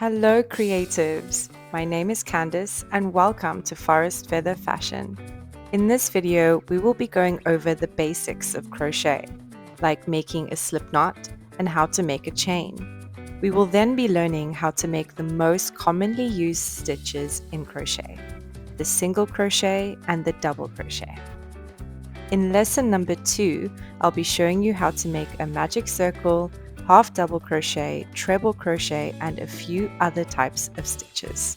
Hello creatives! My name is Candice and welcome to Forest Feather Fashion. In this video, we will be going over the basics of crochet, like making a slip knot and how to make a chain. We will then be learning how to make the most commonly used stitches in crochet, the single crochet and the double crochet. In lesson number 2, I'll be showing you how to make a magic circle, half double crochet, treble crochet, and a few other types of stitches.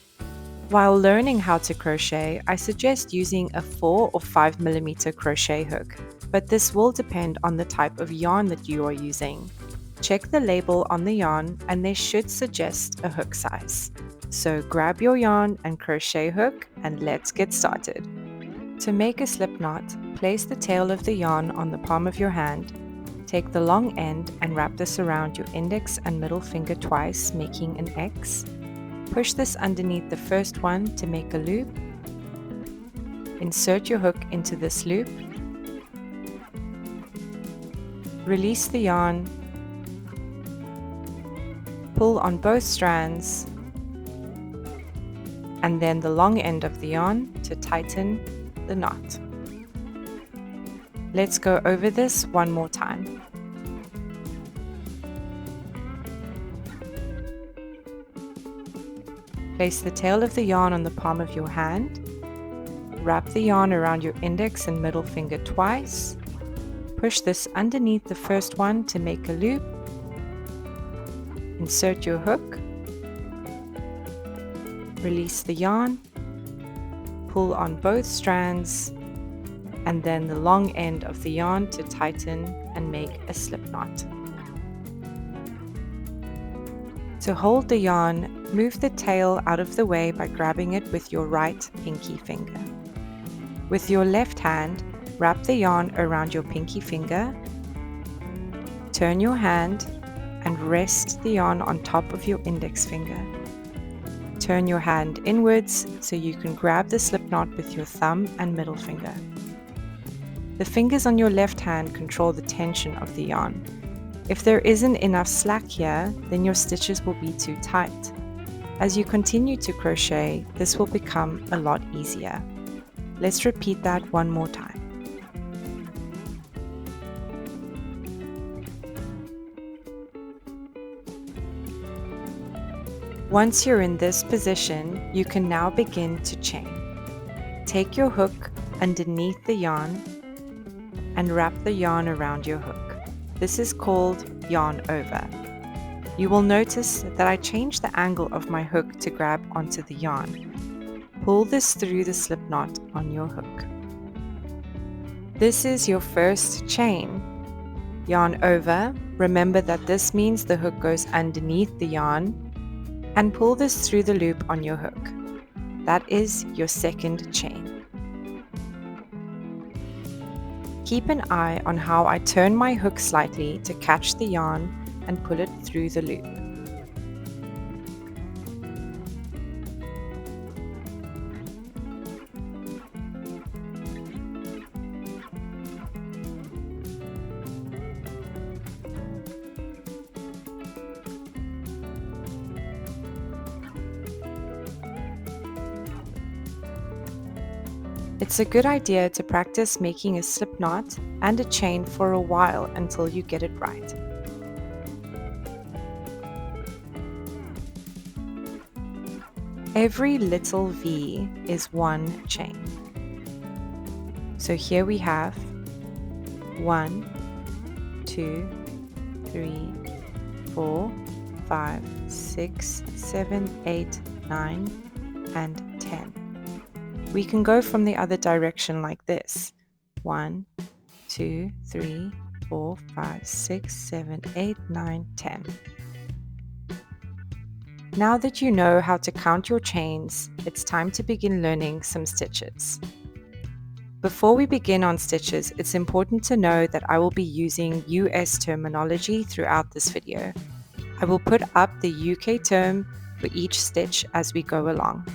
While learning how to crochet, I suggest using a 4 or 5 millimeter crochet hook, but this will depend on the type of yarn that you are using. Check the label on the yarn and they should suggest a hook size. So grab your yarn and crochet hook and let's get started. To make a slip knot, place the tail of the yarn on the palm of your hand. Take the long end and wrap this around your index and middle finger twice, making an X. Push this underneath the first one to make a loop. Insert your hook into this loop. Release the yarn. Pull on both strands. And then the long end of the yarn to tighten the knot. Let's go over this one more time. Place the tail of the yarn on the palm of your hand. Wrap the yarn around your index and middle finger twice. Push this underneath the first one to make a loop. Insert your hook. Release the yarn. Pull on both strands and then the long end of the yarn to tighten and make a slip knot. To hold the yarn, move the tail out of the way by grabbing it with your right pinky finger. With your left hand, wrap the yarn around your pinky finger. Turn your hand and rest the yarn on top of your index finger. Turn your hand inwards so you can grab the slip knot with your thumb and middle finger. The fingers on your left hand control the tension of the yarn. If there isn't enough slack here, then your stitches will be too tight. As you continue to crochet, this will become a lot easier. Let's repeat that one more time. Once you're in this position, you can now begin to chain. Take your hook underneath the yarn and wrap the yarn around your hook. This is called yarn over. You will notice that I changed the angle of my hook to grab onto the yarn. Pull this through the slip knot on your hook. This is your first chain. Yarn over. Remember that this means the hook goes underneath the yarn, and pull this through the loop on your hook. That is your second chain. Keep an eye on how I turn my hook slightly to catch the yarn and pull it through the loop. It's a good idea to practice making a slip knot and a chain for a while until you get it right. Every little V is one chain. So here we have 1, 2, 3, 4, 5, 6, 7, 8, 9, and 10. We can go from the other direction like this. 1, 2, 3, 4, 5, 6, 7, 8, 9, 10. Now that you know how to count your chains, it's time to begin learning some stitches. Before we begin on stitches, it's important to know that I will be using US terminology throughout this video. I will put up the UK term for each stitch as we go along.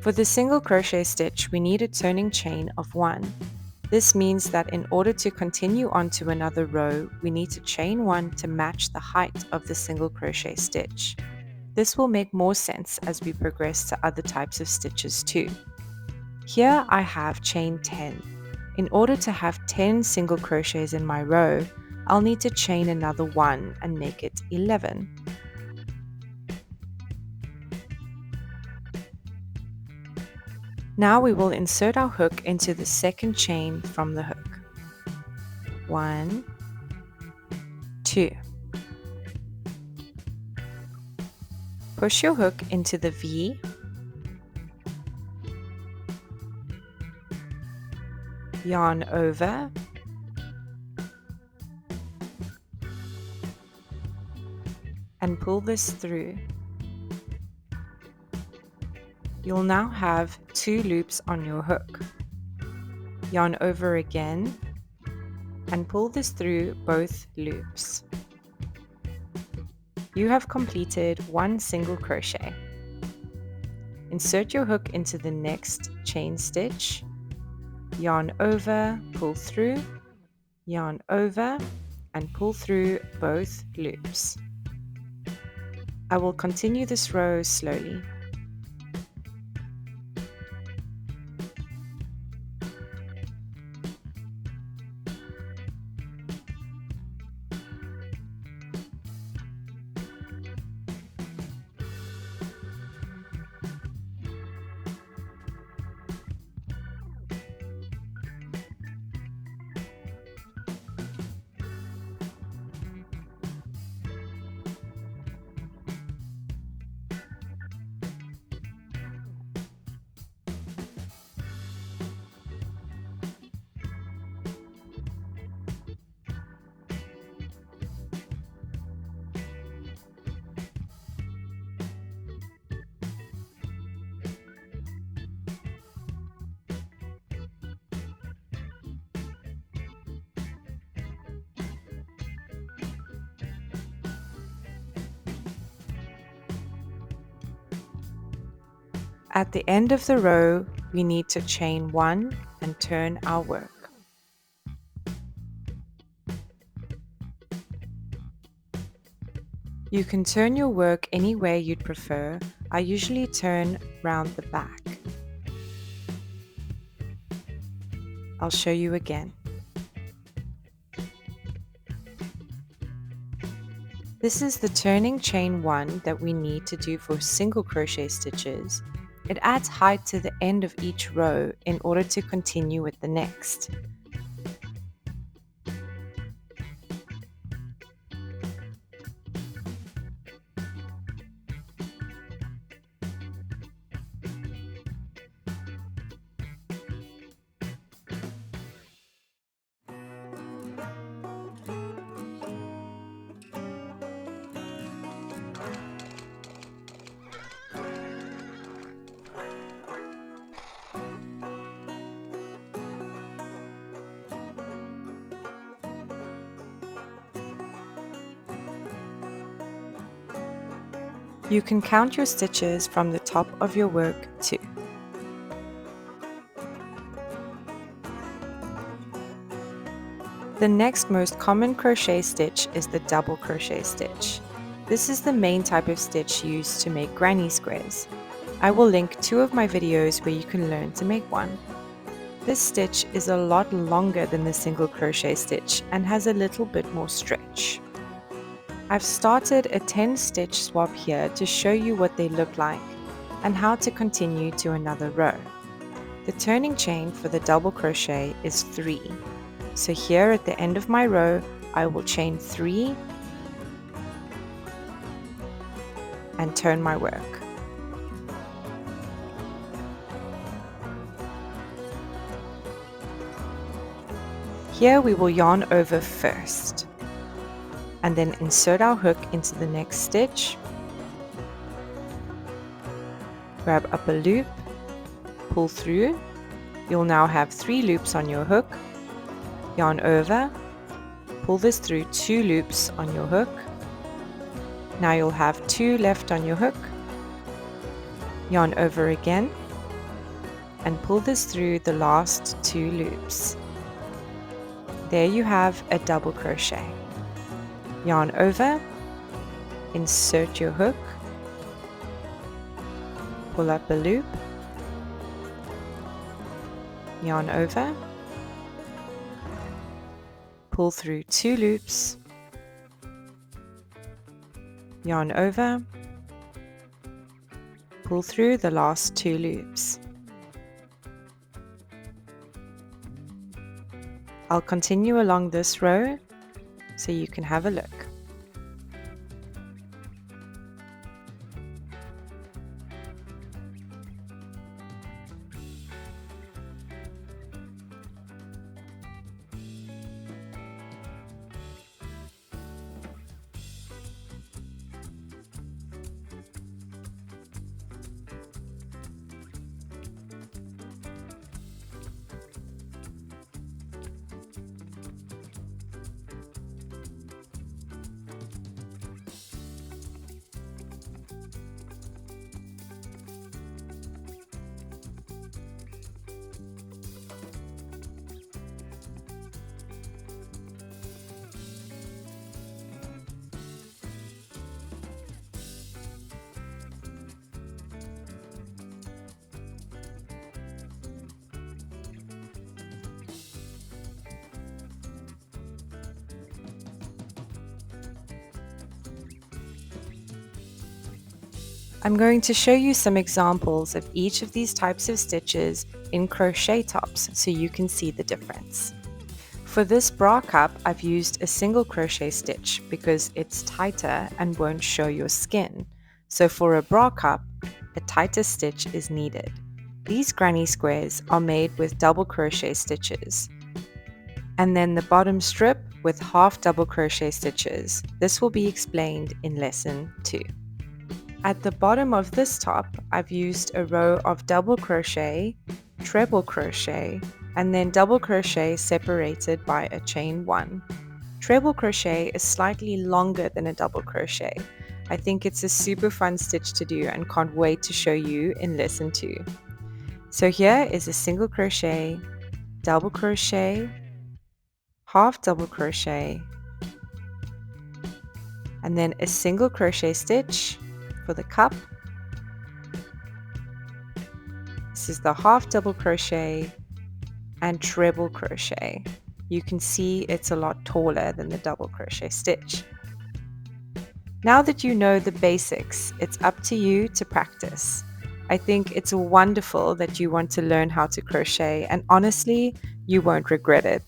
For the single crochet stitch, we need a turning chain of 1. This means that in order to continue on to another row, we need to chain 1 to match the height of the single crochet stitch. This will make more sense as we progress to other types of stitches too. Here I have chain 10. In order to have 10 single crochets in my row, I'll need to chain another 1 and make it 11. Now we will insert our hook into the second chain from the hook. 1, 2. Push your hook into the V, yarn over, and pull this through. You'll now have 2 loops on your hook. Yarn over again and pull this through both loops. You have completed 1 single crochet. Insert your hook into the next chain stitch, yarn over, pull through, yarn over, and pull through both loops. I will continue this row slowly. At the end of the row, we need to chain 1 and turn our work. You can turn your work any way you'd prefer. I usually turn round the back. I'll show you again. This is the turning chain 1 that we need to do for single crochet stitches. It adds height to the end of each row in order to continue with the next. You can count your stitches from the top of your work too. The next most common crochet stitch is the double crochet stitch. This is the main type of stitch used to make granny squares. I will link 2 of my videos where you can learn to make one. This stitch is a lot longer than the single crochet stitch and has a little bit more stretch. I've started a 10 stitch swap here to show you what they look like and how to continue to another row. The turning chain for the double crochet is 3. So here at the end of my row, I will chain 3 and turn my work. Here we will yarn over first, and then insert our hook into the next stitch, grab up a loop, pull through. You'll now have 3 loops on your hook, yarn over, pull this through 2 loops on your hook. Now you'll have 2 left on your hook, yarn over again, and pull this through the last 2 loops. There you have a double crochet. Yarn over, insert your hook, pull up a loop, yarn over, pull through 2 loops, yarn over, pull through the last 2 loops. I'll continue along this row so you can have a look. I'm going to show you some examples of each of these types of stitches in crochet tops so you can see the difference. For this bra cup, I've used a single crochet stitch because it's tighter and won't show your skin. So for a bra cup, a tighter stitch is needed. These granny squares are made with double crochet stitches. And then the bottom strip with half double crochet stitches. This will be explained in lesson 2. At the bottom of this top, I've used a row of double crochet, treble crochet, and then double crochet separated by a chain 1. Treble crochet is slightly longer than a double crochet. I think it's a super fun stitch to do and can't wait to show you in lesson 2. So here is a single crochet, double crochet, half double crochet, and then a single crochet stitch for the cup. This is the half double crochet and treble crochet. You can see it's a lot taller than the double crochet stitch. Now that you know the basics, it's up to you to practice. I think it's wonderful that you want to learn how to crochet, and honestly, you won't regret it.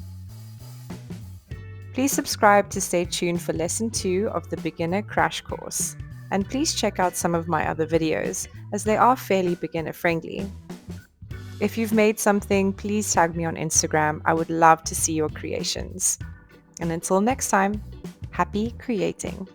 Please subscribe to stay tuned for lesson 2 of the beginner crash course. And please check out some of my other videos, as they are fairly beginner friendly. If you've made something, please tag me on Instagram. I would love to see your creations. And until next time, happy creating!